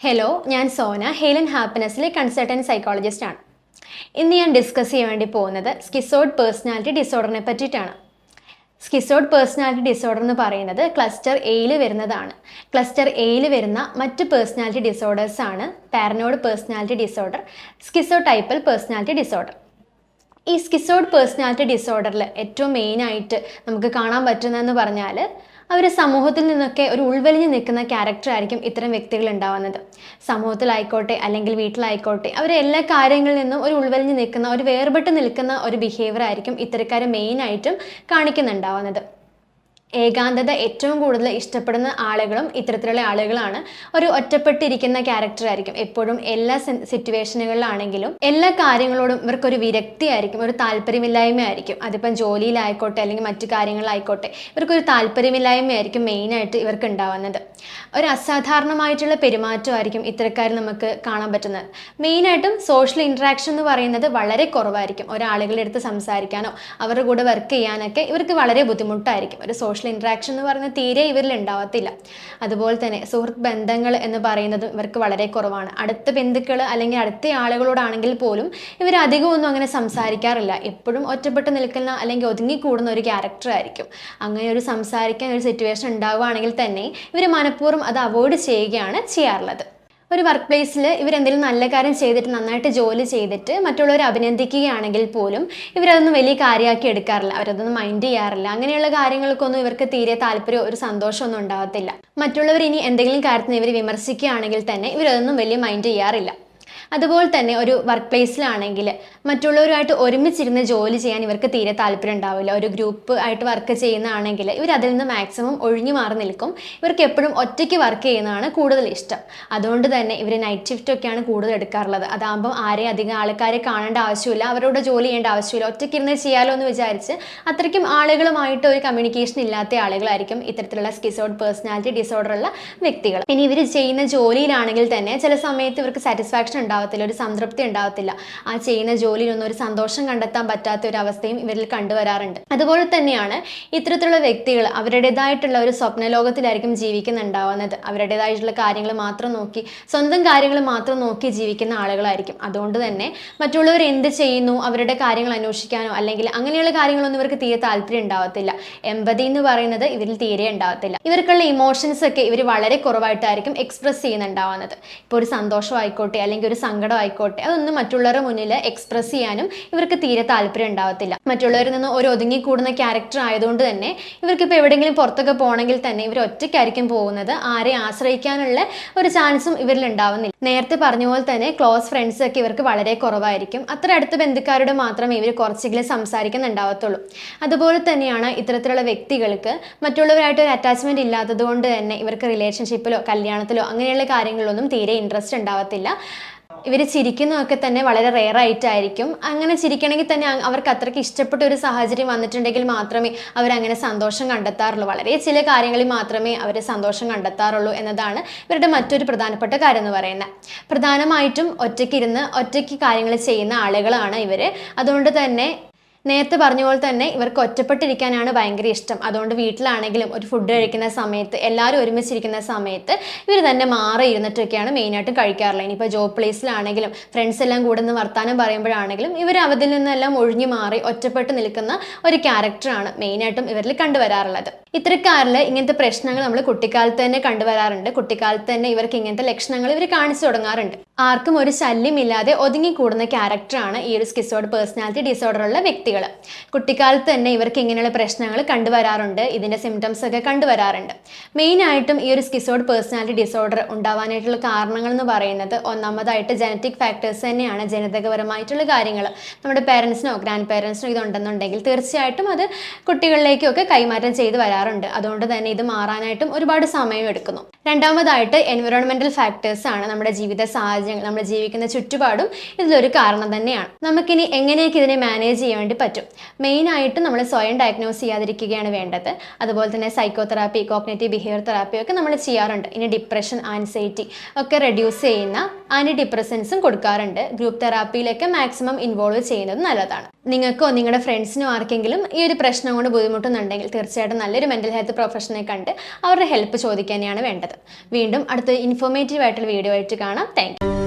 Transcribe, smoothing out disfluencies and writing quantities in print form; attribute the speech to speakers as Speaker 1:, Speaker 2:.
Speaker 1: Hello, ഞാൻ Sona, heal and ഹാപ്പിനെസ്സിലെ consultant psychologist ആണ്. ഇന്ന് ഞാൻ ഡിസ്കസ് ചെയ്യാൻ വേണ്ടി പോകുന്നത് സ്കിസോയിഡ് പേഴ്സണാലിറ്റി ഡിസോർഡറിനെ പറ്റിയിട്ടാണ്. സ്കിസോയിഡ് പേഴ്സണാലിറ്റി ഡിസോർഡർ എന്ന് പറയുന്നത് ക്ലസ്റ്റർ എയിൽ വരുന്നതാണ്. ക്ലസ്റ്റർ എയിൽ വരുന്ന മറ്റ് പേഴ്സണാലിറ്റി ഡിസോർഡേഴ്സ് ആണ് paranoid personality disorder, schizotypal personality disorder. ഈ സ്കിസോയിഡ് പേഴ്സണാലിറ്റി ഡിസോർഡറിൽ ഏറ്റവും മെയിനായിട്ട് നമുക്ക് കാണാൻ പറ്റുന്നതെന്ന് പറഞ്ഞാൽ അവർ സമൂഹത്തിൽ നിന്നൊക്കെ ഒരു ഉൾവലിഞ്ഞ് നിൽക്കുന്ന ക്യാരക്ടർ ആയിരിക്കും ഇത്തരം വ്യക്തികൾ ഉണ്ടാവുന്നത്. സമൂഹത്തിലായിക്കോട്ടെ അല്ലെങ്കിൽ വീട്ടിലായിക്കോട്ടെ അവർ എല്ലാ കാര്യങ്ങളിൽ നിന്നും ഒരു ഉൾവലിഞ്ഞ് നിൽക്കുന്ന, ഒരു വേർപെട്ട് നിൽക്കുന്ന ഒരു ബിഹേവിയർ ആയിരിക്കും ഇത്തരക്കാർ മെയിനായിട്ടും കാണിക്കുന്നുണ്ടാവുന്നത്. ഏകാന്തത ഏറ്റവും കൂടുതൽ ഇഷ്ടപ്പെടുന്ന ആളുകളും ഇത്തരത്തിലുള്ള ആളുകളാണ്. ഒരു ഒറ്റപ്പെട്ടിരിക്കുന്ന ക്യാരക്ടർ ആയിരിക്കും എപ്പോഴും. എല്ലാ സിറ്റുവേഷനുകളിലാണെങ്കിലും എല്ലാ കാര്യങ്ങളോടും ഇവർക്കൊരു വിരക്തി ആയിരിക്കും, ഒരു താല്പര്യമില്ലായ്മ ആയിരിക്കും. അതിപ്പം ജോലിയിലായിക്കോട്ടെ അല്ലെങ്കിൽ മറ്റു കാര്യങ്ങളിലായിക്കോട്ടെ ഇവർക്കൊരു താല്പര്യമില്ലായ്മയായിരിക്കും മെയിനായിട്ട് ഇവർക്ക് ഉണ്ടാവുന്നത്. ഒരു അസാധാരണമായിട്ടുള്ള പെരുമാറ്റമായിരിക്കും ഇത്തരക്കാർ നമുക്ക് കാണാൻ പറ്റുന്നത്. മെയിനായിട്ടും സോഷ്യൽ ഇൻട്രാക്ഷൻ എന്ന് പറയുന്നത് വളരെ കുറവായിരിക്കും. ഒരാളുകളുടെ അടുത്ത് സംസാരിക്കാനോ അവരുടെ കൂടെ വർക്ക് ചെയ്യാനൊക്കെ ഇവർക്ക് വളരെ ബുദ്ധിമുട്ടായിരിക്കും. ഒരു സോഷ്യൽ ഇൻട്രാക്ഷൻ എന്ന് പറയുന്നത് തീരെ ഇവരിൽ ഉണ്ടാവത്തില്ല. അതുപോലെ തന്നെ സുഹൃത്ത് ബന്ധങ്ങൾ എന്ന് പറയുന്നതും ഇവർക്ക് വളരെ കുറവാണ്. അടുത്ത ബന്ധുക്കൾ അല്ലെങ്കിൽ അടുത്ത ആളുകളോടാണെങ്കിൽ പോലും ഇവർ അധികമൊന്നും അങ്ങനെ സംസാരിക്കാറില്ല. എപ്പോഴും ഒറ്റപ്പെട്ട് നിൽക്കുന്ന അല്ലെങ്കിൽ ഒതുങ്ങിക്കൂടുന്ന ഒരു ക്യാരക്ടർ ആയിരിക്കും. അങ്ങനെ ഒരു സംസാരിക്കാൻ ഒരു സിറ്റുവേഷൻ ഉണ്ടാവുകയാണെങ്കിൽ തന്നെ ഇവർ മനഃപൂർവ്വം അത് അവോയ്ഡ് ചെയ്യുകയാണ് ചെയ്യാറുള്ളത്. ഒരു വർക്ക് പ്ലേസിൽ ഇവരെന്തെങ്കിലും നല്ല കാര്യം ചെയ്തിട്ട് നന്നായിട്ട് ജോലി ചെയ്തിട്ട് മറ്റുള്ളവരെ അഭിനന്ദിക്കുകയാണെങ്കിൽ പോലും ഇവരതൊന്നും വലിയ കാര്യമാക്കി എടുക്കാറില്ല, അവരതൊന്നും മൈൻഡ് ചെയ്യാറില്ല. അങ്ങനെയുള്ള കാര്യങ്ങൾക്കൊന്നും ഇവർക്ക് തീരെ താല്പര്യം, ഒരു സന്തോഷമൊന്നും ഉണ്ടാകത്തില്ല. മറ്റുള്ളവർ ഇനി എന്തെങ്കിലും കാര്യത്തിന് ഇവർ വിമർശിക്കുകയാണെങ്കിൽ തന്നെ ഇവരതൊന്നും വലിയ മൈൻഡ് ചെയ്യാറില്ല. അതുപോലെ തന്നെ ഒരു വർക്ക് പ്ലേസിലാണെങ്കിൽ മറ്റുള്ളവരുമായിട്ട് ഒരുമിച്ചിരുന്ന് ജോലി ചെയ്യാൻ ഇവർക്ക് തീരെ താല്പര്യം ഉണ്ടാവില്ല. ഒരു ഗ്രൂപ്പ് ആയിട്ട് വർക്ക് ചെയ്യുന്നതാണെങ്കിൽ ഇവർ അതിൽ നിന്ന് മാക്സിമം ഒഴിഞ്ഞു മാറി നിൽക്കും. ഇവർക്ക് എപ്പോഴും ഒറ്റയ്ക്ക് വർക്ക് ചെയ്യുന്നതാണ് കൂടുതൽ ഇഷ്ടം. അതുകൊണ്ട് തന്നെ ഇവർ നൈറ്റ് ഷിഫ്റ്റ് ഒക്കെയാണ് കൂടുതൽ എടുക്കാറുള്ളത്. അതാകുമ്പോൾ ആരെയും അധികം ആൾക്കാരെ കാണേണ്ട ആവശ്യമില്ല, അവരോട് ജോലി ചെയ്യേണ്ട ആവശ്യമില്ല, ഒറ്റയ്ക്കിരുന്ന് ചെയ്യാലോ എന്ന് വിചാരിച്ച് അത്രയ്ക്കും ആളുകളുമായിട്ട് ഒരു കമ്മ്യൂണിക്കേഷൻ ഇല്ലാത്ത ആളുകളായിരിക്കും ഇത്തരത്തിലുള്ള സ്കിസോയിഡ് പേഴ്സണാലിറ്റി ഡിസോർഡർ ഉള്ള വ്യക്തികൾ. ഇനി ഇവർ ചെയ്യുന്ന ജോലിയിലാണെങ്കിൽ തന്നെ ചില സമയത്ത് ഇവർക്ക് സാറ്റിസ്ഫാക്ഷൻ ഉണ്ടാവത്തില്ല, ഒരു സംതൃപ്തി ഉണ്ടാവത്തില്ല. ആ ചെയ്യുന്ന ജോലിയിലൊന്നും ഒരു സന്തോഷം കണ്ടെത്താൻ പറ്റാത്ത ഒരു അവസ്ഥയും ഇവരിൽ കണ്ടുവരാറുണ്ട്. അതുപോലെ തന്നെയാണ് ഇത്തരത്തിലുള്ള വ്യക്തികൾ അവരുടേതായിട്ടുള്ള ഒരു സ്വപ്ന ലോകത്തിലായിരിക്കും ജീവിക്കുന്നുണ്ടാവുന്നത്. അവരുടേതായിട്ടുള്ള കാര്യങ്ങൾ മാത്രം നോക്കി, സ്വന്തം കാര്യങ്ങൾ മാത്രം നോക്കി ജീവിക്കുന്ന ആളുകളായിരിക്കും. അതുകൊണ്ട് തന്നെ മറ്റുള്ളവർ എന്ത് ചെയ്യുന്നു അവരുടെ കാര്യങ്ങൾ അന്വേഷിക്കാനോ അല്ലെങ്കിൽ അങ്ങനെയുള്ള കാര്യങ്ങളൊന്നും ഇവർക്ക് തീരെ താല്പര്യം ഉണ്ടാവത്തില്ല. എമ്പതി എന്ന് പറയുന്നത് ഇവരിൽ തീരെ ഉണ്ടാവത്തില്ല. ഇവർക്കുള്ള ഇമോഷൻസ് ഒക്കെ ഇവർ വളരെ കുറവായിട്ടായിരിക്കും എക്സ്പ്രസ് ചെയ്യുന്നുണ്ടാവുന്നത്. ഇപ്പോൾ ഒരു സന്തോഷം ആയിക്കോട്ടെ അല്ലെങ്കിൽ ഒരു സങ്കടം ആയിക്കോട്ടെ അതൊന്നും മറ്റുള്ളവരുടെ മുന്നിൽ എക്സ്പ്രസ് ചെയ്യാനും ഇവർക്ക് തീരെ താല്പര്യം ഉണ്ടാവത്തില്ല. മറ്റുള്ളവരിൽ നിന്ന് ഒരു ഒതുങ്ങിക്കൂടുന്ന ക്യാരക്ടർ ആയതുകൊണ്ട് തന്നെ ഇവർക്കിപ്പോൾ എവിടെയെങ്കിലും പുറത്തൊക്കെ പോകണമെങ്കിൽ തന്നെ ഇവർ ഒറ്റയ്ക്കായിരിക്കും പോകുന്നത്. ആരെ ആശ്രയിക്കാനുള്ള ഒരു ചാൻസും ഇവരിൽ ഉണ്ടാവുന്നില്ല. നേരത്തെ പറഞ്ഞ പോലെ തന്നെ ക്ലോസ് ഫ്രണ്ട്സ് ഒക്കെ ഇവർക്ക് വളരെ കുറവായിരിക്കും. അത്ര അടുത്ത ബന്ധുക്കാരോട് മാത്രമേ ഇവർ കുറച്ചെങ്കിലും സംസാരിക്കുന്നുണ്ടാവത്തുള്ളൂ. അതുപോലെ തന്നെയാണ് ഇത്തരത്തിലുള്ള വ്യക്തികൾക്ക് മറ്റുള്ളവരായിട്ട് ഒരു അറ്റാച്ച്മെന്റ് ഇല്ലാത്തത് കൊണ്ട് തന്നെ ഇവർക്ക് റിലേഷൻഷിപ്പിലോ കല്യാണത്തിലോ അങ്ങനെയുള്ള കാര്യങ്ങളിലൊന്നും തീരെ ഇൻട്രസ്റ്റ് ഉണ്ടാവത്തില്ല. ഇവർ ചിരിക്കുന്നതൊക്കെ തന്നെ വളരെ റെയർ ആയിട്ടായിരിക്കും. അങ്ങനെ ചിരിക്കണമെങ്കിൽ തന്നെ അവർക്ക് അത്രയ്ക്ക് ഇഷ്ടപ്പെട്ട ഒരു സാഹചര്യം വന്നിട്ടുണ്ടെങ്കിൽ മാത്രമേ അവരങ്ങനെ സന്തോഷം കണ്ടെത്താറുള്ളൂ. വളരെ ചില കാര്യങ്ങളിൽ മാത്രമേ അവർ സന്തോഷം കണ്ടെത്താറുള്ളൂ എന്നതാണ് ഇവരുടെ മറ്റൊരു പ്രധാനപ്പെട്ട കാര്യം എന്ന് പറയുന്നത്. പ്രധാനമായിട്ടും ഒറ്റയ്ക്കിരുന്ന് ഒറ്റയ്ക്ക് കാര്യങ്ങൾ ചെയ്യുന്ന ആളുകളാണ് ഇവർ. അതുകൊണ്ട് തന്നെ നേരത്തെ പറഞ്ഞ പോലെ തന്നെ ഇവർക്ക് ഒറ്റപ്പെട്ടിരിക്കാനാണ് ഭയങ്കര ഇഷ്ടം. അതുകൊണ്ട് വീട്ടിലാണെങ്കിലും ഒരു ഫുഡ് കഴിക്കുന്ന സമയത്ത് എല്ലാവരും ഒരുമിച്ചിരിക്കുന്ന സമയത്ത് ഇവർ തന്നെ മാറി ഇരുന്നിട്ടൊക്കെയാണ് മെയിനായിട്ടും കഴിക്കാറുള്ളത്. ഇനിയിപ്പോൾ ജോബ് പ്ലേസിലാണെങ്കിലും ഫ്രണ്ട്സ് എല്ലാം കൂടെ നിന്ന് വർത്താനം പറയുമ്പോഴാണെങ്കിലും ഇവർ അതിൽ നിന്നെല്ലാം ഒഴിഞ്ഞു മാറി ഒറ്റപ്പെട്ട് നിൽക്കുന്ന ഒരു ക്യാരക്ടറാണ് മെയിനായിട്ടും ഇവരിൽ കണ്ടുവരാറുള്ളത്. ഇത്തരക്കാരിൽ ഇങ്ങനത്തെ പ്രശ്നങ്ങൾ നമ്മൾ കുട്ടിക്കാലത്ത് തന്നെ കണ്ടുവരാറുണ്ട്. കുട്ടിക്കാലത്ത് തന്നെ ഇവർക്ക് ഇങ്ങനത്തെ ലക്ഷണങ്ങൾ ഇവർ കാണിച്ചു തുടങ്ങാറുണ്ട്. ആർക്കും ഒരു ശല്യമില്ലാതെ ഒതുങ്ങിക്കൂടുന്ന ക്യാരക്ടറാണ് ഈ ഒരു സ്കിസോയിഡ് പേഴ്സണാലിറ്റി ഡിസോർഡർ ഉള്ള വ്യക്തികൾ. കുട്ടിക്കാലത്ത് തന്നെ ഇവർക്ക് ഇങ്ങനെയുള്ള പ്രശ്നങ്ങൾ കണ്ടുവരാറുണ്ട്. ഇതിൻ്റെ സിംറ്റംസ് ഒക്കെ കണ്ടുവരാറുണ്ട്. മെയിനായിട്ടും ഈ ഒരു സ്കിസോയിഡ് പേഴ്സണാലിറ്റി ഡിസോർഡർ ഉണ്ടാവാനായിട്ടുള്ള കാരണങ്ങൾ എന്ന് പറയുന്നത് ഒന്നാമതായിട്ട് ജനറ്റിക് ഫാക്ടേഴ്സ് തന്നെയാണ്. ജനിതകപരമായിട്ടുള്ള കാര്യങ്ങൾ നമ്മുടെ പേരൻസിനോ ഗ്രാൻഡ് പേരൻസിനോ ഇതുണ്ടെന്നുണ്ടെങ്കിൽ തീർച്ചയായിട്ടും അത് കുട്ടികളിലേക്കൊക്കെ കൈമാറ്റം ചെയ്ത് വരാറുണ്ട്. അതുകൊണ്ട് തന്നെ ഇത് മാറാനായിട്ടും ഒരുപാട് സമയം എടുക്കുന്നു. രണ്ടാമതായിട്ട് എൻവിറോൺമെന്റൽ ഫാക്ടേഴ്സ് ആണ്. നമ്മുടെ ജീവിത സാഹചര്യങ്ങൾ, നമ്മൾ ജീവിക്കുന്ന ചുറ്റുപാടും ഇതിലൊരു കാരണം തന്നെയാണ്. നമുക്കിനി എങ്ങനെയൊക്കെ ഇതിനെ മാനേജ് ചെയ്യാൻ വേണ്ടി പറ്റും? മെയിനായിട്ട് നമ്മൾ സ്വയം ഡയഗ്നോസ് ചെയ്യാതിരിക്കുകയാണ് വേണ്ടത്. അതുപോലെ തന്നെ സൈക്കോതെറാപ്പി, കോഗ്നിറ്റീവ് ബിഹേവിയർ തെറാപ്പി ഒക്കെ നമ്മൾ ചെയ്യാറുണ്ട്. ഇനി ഡിപ്രഷൻ, ആൻസൈറ്റി ഒക്കെ റെഡ്യൂസ് ചെയ്യുന്ന ആൻറ്റി ഡിപ്രസൻസും കൊടുക്കാറുണ്ട്. ഗ്രൂപ്പ് തെറാപ്പിയിലൊക്കെ മാക്സിമം ഇൻവോൾവ് ചെയ്യുന്നത് നല്ലതാണ്. നിങ്ങൾക്കോ നിങ്ങളുടെ ഫ്രണ്ട്സിനോ ആർക്കെങ്കിലും ഈ ഒരു പ്രശ്നം കൊണ്ട് ബുദ്ധിമുട്ടുന്നുണ്ടെങ്കിൽ തീർച്ചയായിട്ടും നല്ലൊരു മെൻ്റൽ ഹെൽത്ത് പ്രൊഫഷനെ കണ്ട് അവരുടെ ഹെൽപ്പ് ചോദിക്കാനെയാണ് വേണ്ടത്. വീണ്ടും അടുത്ത ഇൻഫോർമേറ്റീവ് ആയിട്ടുള്ള വീഡിയോ ആയിട്ട് കാണാം. Thank you.